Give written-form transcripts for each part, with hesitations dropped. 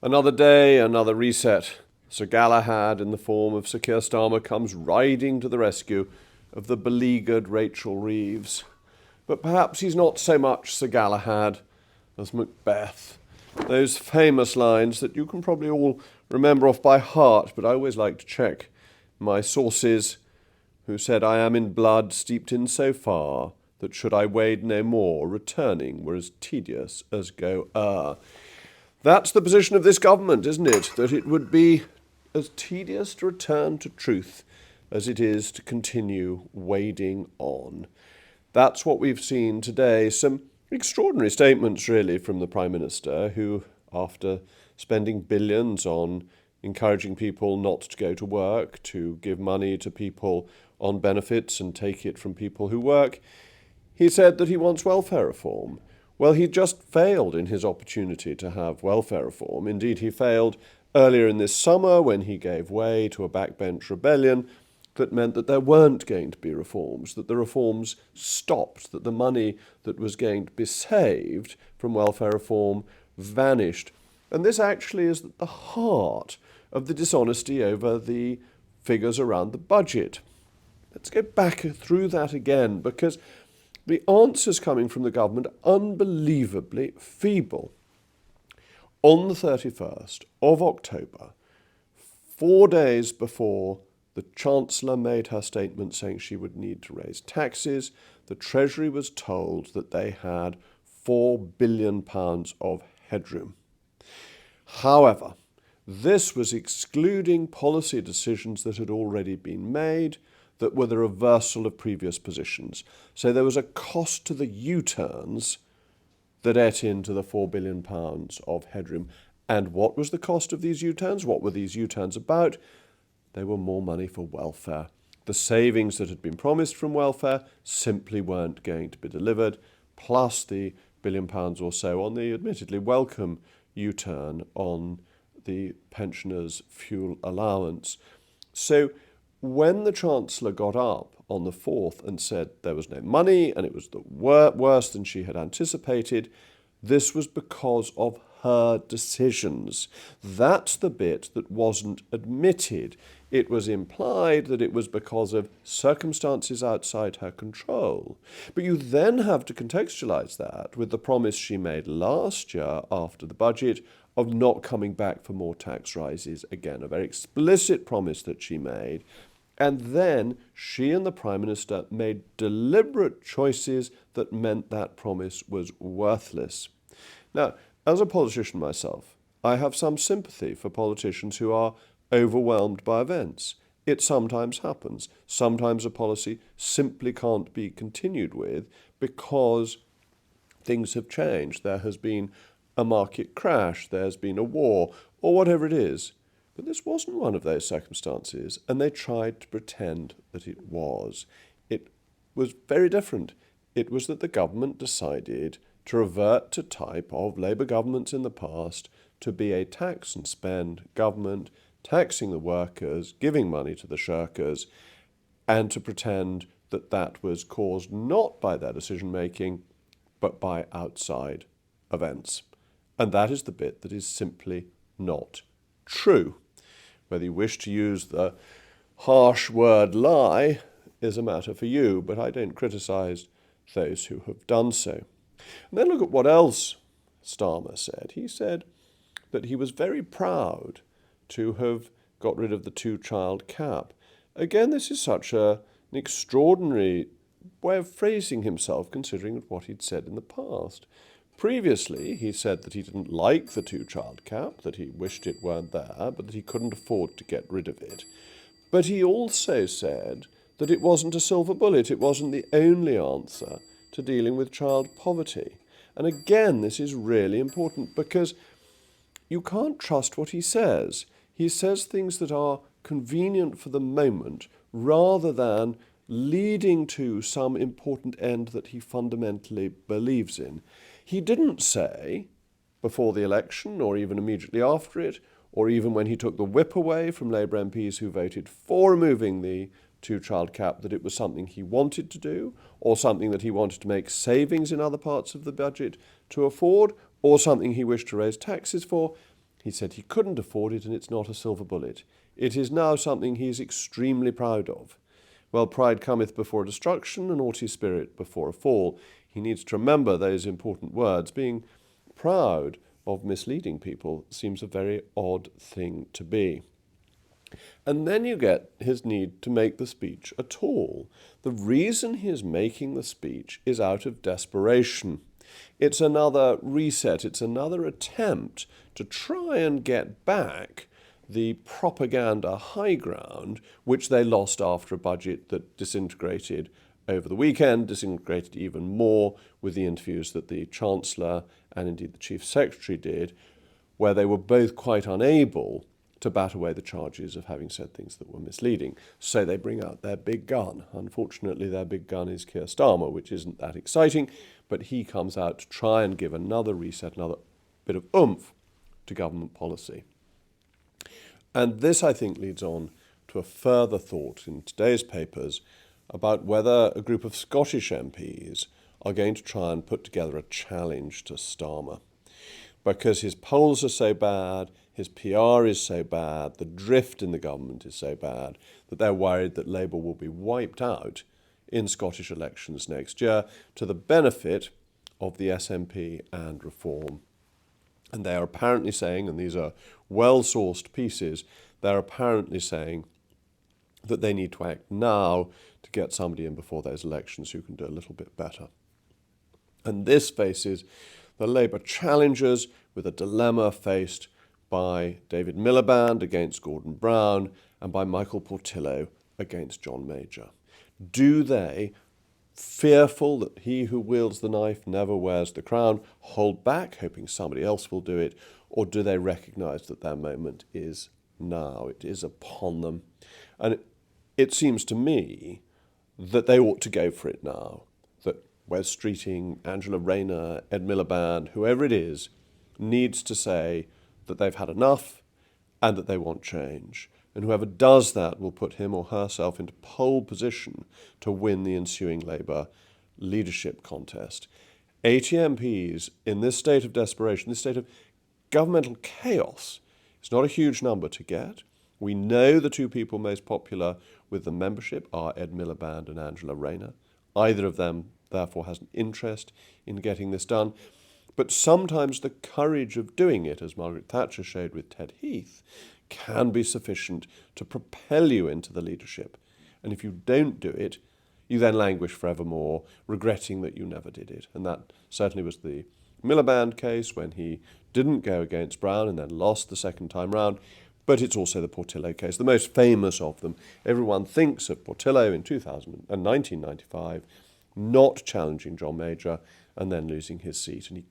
Another day, another reset. Sir Galahad, in the form of Sir Keir Starmer, comes riding to the rescue of the beleaguered Rachel Reeves. But perhaps he's not so much Sir Galahad as Macbeth. Those famous lines that you can probably all remember off by heart, but I always like to check my sources, who said, "I am in blood steeped in so far, that should I wade no more, returning were as tedious as go o'er." That's the position of this government, isn't it? That it would be as tedious to return to truth as it is to continue wading on. That's what we've seen today. Some extraordinary statements, really, from the Prime Minister, who, after spending billions on encouraging people not to go to work, to give money to people on benefits and take it from people who work, he said that he wants welfare reform. Well, he just failed in his opportunity to have welfare reform. Indeed, he failed earlier in this summer when he gave way to a backbench rebellion that meant that there weren't going to be reforms, that the reforms stopped, that the money that was going to be saved from welfare reform vanished. And this actually is at the heart of the dishonesty over the figures around the budget. Let's go back through that again, because the answers coming from the government are unbelievably feeble. On the 31st of October, 4 days before the Chancellor made her statement saying she would need to raise taxes, the Treasury was told that they had £4 billion of headroom. However, this was excluding policy decisions that had already been made, that were the reversal of previous positions. So there was a cost to the U-turns that ate into the £4 billion of headroom. And what was the cost of these U-turns? What were these U-turns about? They were more money for welfare. The savings that had been promised from welfare simply weren't going to be delivered, plus the £1 billion or so on the admittedly welcome U-turn on the pensioners' fuel allowance. So when the Chancellor got up on the 4th and said there was no money and it was worse than she had anticipated, this was because of her decisions. That's the bit that wasn't admitted. It was implied that it was because of circumstances outside her control. But you then have to contextualise that with the promise she made last year after the budget of not coming back for more tax rises again, a very explicit promise that she made. And then she and the Prime Minister made deliberate choices that meant that promise was worthless. Now, as a politician myself, I have some sympathy for politicians who are overwhelmed by events. It sometimes happens. Sometimes a policy simply can't be continued with because things have changed. There has been a market crash, there's been a war, or whatever it is. But this wasn't one of those circumstances, and they tried to pretend that it was. It was very different. It was that the government decided to revert to type of Labour governments in the past, to be a tax and spend government, taxing the workers, giving money to the shirkers, and to pretend that that was caused not by their decision-making, but by outside events. And that is the bit that is simply not true. Whether you wish to use the harsh word lie is a matter for you, but I don't criticise those who have done so. And then look at what else Starmer said. He said that he was very proud to have got rid of the two-child cap. Again, this is such an extraordinary way of phrasing himself, considering what he'd said in the past. Previously, he said that he didn't like the two-child cap, that he wished it weren't there, but that he couldn't afford to get rid of it. But he also said that it wasn't a silver bullet, it wasn't the only answer to dealing with child poverty. And again, this is really important because you can't trust what he says. He says things that are convenient for the moment rather than leading to some important end that he fundamentally believes in. He didn't say, before the election or even immediately after it, or even when he took the whip away from Labour MPs who voted for removing the two-child cap, that it was something he wanted to do, or something that he wanted to make savings in other parts of the budget to afford, or something he wished to raise taxes for. He said he couldn't afford it and it's not a silver bullet. It is now something he is extremely proud of. Well, pride cometh before destruction, and haughty spirit before a fall. He needs to remember those important words. Being proud of misleading people seems a very odd thing to be. And then you get his need to make the speech at all. The reason he is making the speech is out of desperation. It's another reset. It's another attempt to try and get back the propaganda high ground, which they lost after a budget that disintegrated over the weekend, disintegrated even more with the interviews that the Chancellor and indeed the Chief Secretary did, where they were both quite unable to bat away the charges of having said things that were misleading. So they bring out their big gun. Unfortunately, their big gun is Keir Starmer, which isn't that exciting, but he comes out to try and give another reset, another bit of oomph to government policy. And this, I think, leads on to a further thought in today's papers about whether a group of Scottish MPs are going to try and put together a challenge to Starmer. Because his polls are so bad, his PR is so bad, the drift in the government is so bad, that they're worried that Labour will be wiped out in Scottish elections next year to the benefit of the SNP and Reform. And they are apparently saying, and these are well-sourced pieces, they're apparently saying that they need to act now to get somebody in before those elections who can do a little bit better. And this faces the Labour challengers with a dilemma faced by David Miliband against Gordon Brown and by Michael Portillo against John Major. Do they, fearful that he who wields the knife never wears the crown, hold back, hoping somebody else will do it, or do they recognise that their moment is now, it is upon them? And it seems to me that they ought to go for it now, that Wes Streeting, Angela Rayner, Ed Miliband, whoever it is, needs to say that they've had enough and that they want change. And whoever does that will put him or herself into pole position to win the ensuing Labour leadership contest. 80 MPs in this state of desperation, this state of governmental chaos, it's not a huge number to get. We know the two people most popular with the membership are Ed Miliband and Angela Rayner. Either of them, therefore, has an interest in getting this done. But sometimes the courage of doing it, as Margaret Thatcher showed with Ted Heath, can be sufficient to propel you into the leadership. And if you don't do it, you then languish forevermore, regretting that you never did it. And that certainly was the Miliband case when he didn't go against Brown and then lost the second time round. But it's also the Portillo case, the most famous of them. Everyone thinks of Portillo in 1995 not challenging John Major and then losing his seat. And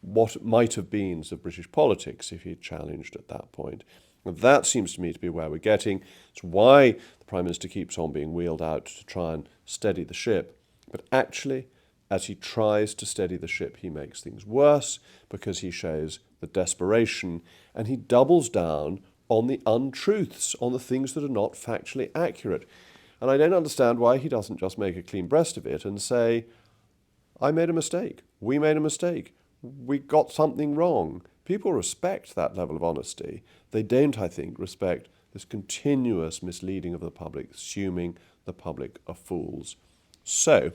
what might have been of British politics if he had challenged at that point. And that seems to me to be where we're getting. It's why the Prime Minister keeps on being wheeled out to try and steady the ship. But actually, as he tries to steady the ship, he makes things worse because he shows the desperation and he doubles down on the untruths, on the things that are not factually accurate. And I don't understand why he doesn't just make a clean breast of it and say, I made a mistake. We made a mistake. We got something wrong. People respect that level of honesty. They don't, I think, respect this continuous misleading of the public, assuming the public are fools. So,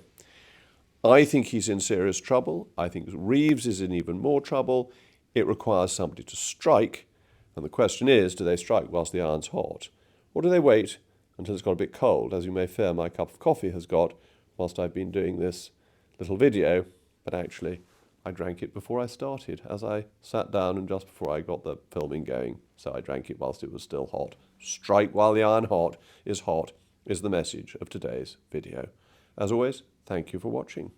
I think he's in serious trouble. I think Reeves is in even more trouble. It requires somebody to strike. And the question is, do they strike whilst the iron's hot? Or do they wait until it's got a bit cold, as you may fear my cup of coffee has got whilst I've been doing this little video, but actually I drank it before I started, as I sat down and just before I got the filming going, so I drank it whilst it was still hot. Strike while the iron hot is the message of today's video. As always, thank you for watching.